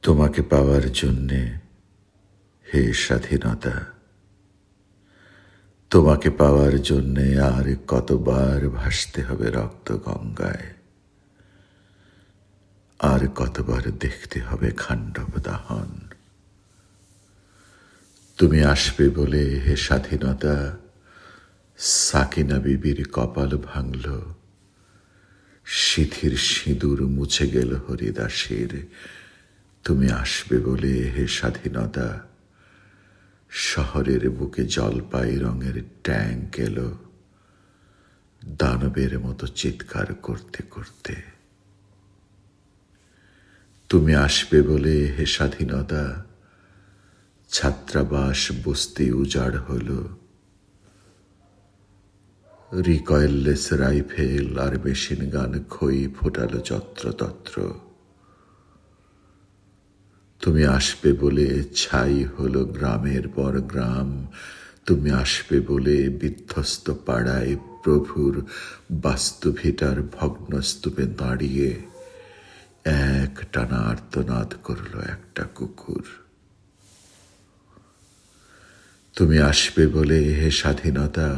তোমাকে পাওয়ার জন্যে হে স্বাধীনতা, তোমাকে পাওয়ার জন্যে আর কতবার ভাসতে হবে রক্ত গঙ্গায়, আর কতবার দেখতে হবে খাণ্ডব দাহন। তুমি আসবে বলে হে স্বাধীনতা, সাকিনা বিবির কপাল ভাঙল, সিথির সিঁদুর মুছে গেল হরিদাসের। তুমি আসবে বলে হে স্বাধীনতা, শহরের বুকে জলপাই রঙের ট্যাঙ্ক এলো দানবের মতো চিৎকার করতে করতে। তুমি আসবে বলে হে স্বাধীনতা, ছাত্রাবাস বস্তি উজাড় হলো, রিকয়েললেস রাইফেল আর মেশিন গান খই ফোটালো যত্রতত্র। তুমি আসবে বলে ছাই হলো গ্রামের পর গ্রাম, তুমি আসবে বলে বিধ্বস্ত পাড়ায় প্রভুর বাস্তুভিটার ভগ্নস্তূপে দাঁড়িয়ে এক টানা আর্তনাদ করল একটা কুকুর। তুমি আসবে বলে হে স্বাধীনতা,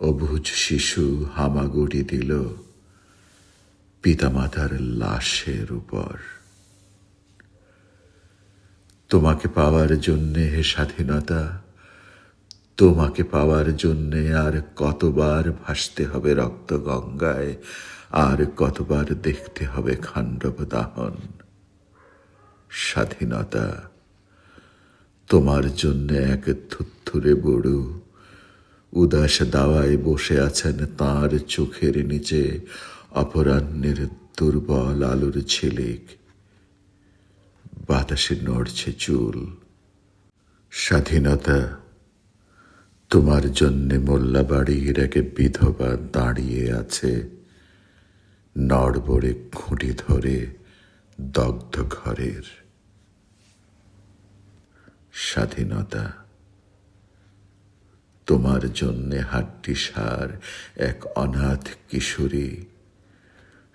অবুঝ শিশু হামাগুড়ি দিল পিতামাতার লাশের উপর। তোমাকে পাওয়ার জন্যে হে স্বাধীনতা, তোমাকে পাওয়ার জন্যে আর কতবার ভাসতে হবে রক্ত গঙ্গায়, আর কতবার দেখতে হবে খাণ্ডব দাহন। স্বাধীনতা, তোমার জন্যে এক থুত্থুরে বুড়ো উদাস দাওয়ায় বসে আছেন তাঁর চোখের নিচে অপরাহ্নের দুর্বল আলোর ঝিলিক, বাতাসে নড়ছে চুল। স্বাধীনতা, তোমার জন্যে মোল্লাবাড়ির এক বিধবা দাঁড়িয়ে আছে নড়বড়ে খুঁটি ধরে দগ্ধ ঘরের। স্বাধীনতা, তোমার জন্যে হাড্ডিসার এক অনাথ কিশোরী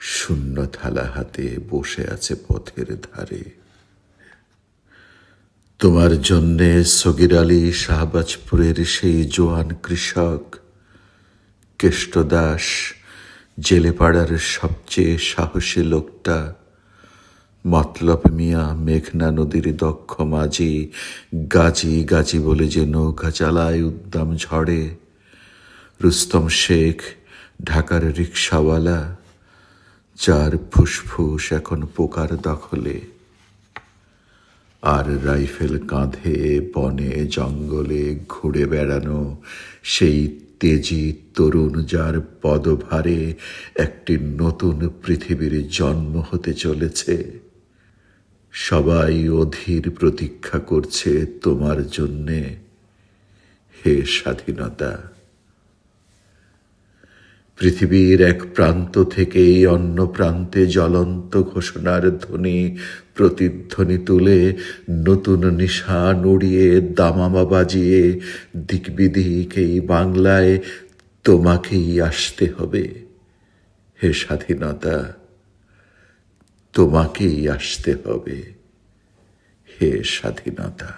শূন্য থালা হাতে বসে আছে পথের ধারে। তোমার জন্যে সগির আলী শাহবাজপুরের সেই জোয়ান কৃষক, কেষ্টদাস জেলেপাড়ার সবচেয়ে সাহসী লোকটা, মতলব মিয়া মেঘনা নদীর দক্ষ মাঝি, গাজী গাজী বলে যে নৌকা চালায় উদ্দাম ঝড়ে, রুস্তম শেখ ঢাকার রিকশাওয়ালা, যার ফুসফুস এখন পোকার দখলে, আর রাইফেল কাঁধে বনে জঙ্গলে ঘুরে বেড়ানো সেই তেজি তরুণ, যার পদভারে একটি নতুন পৃথিবীর জন্ম হতে চলেছে। সবাই অধীর প্রতীক্ষা করছে তোমার জন্যে হে স্বাধীনতা। পৃথিবীর এক প্রান্ত থেকে অন্য প্রান্তে জ্বলন্ত ঘোষণার ধ্বনি প্রতিধ্বনি তুলে নতুন নিশান উড়িয়ে দামামা বাজিয়ে দিক বিদিক এই বাংলায় তোমাকেই আসতে হবে হে স্বাধীনতা, তোমাকেই আসতে হবে হে স্বাধীনতা।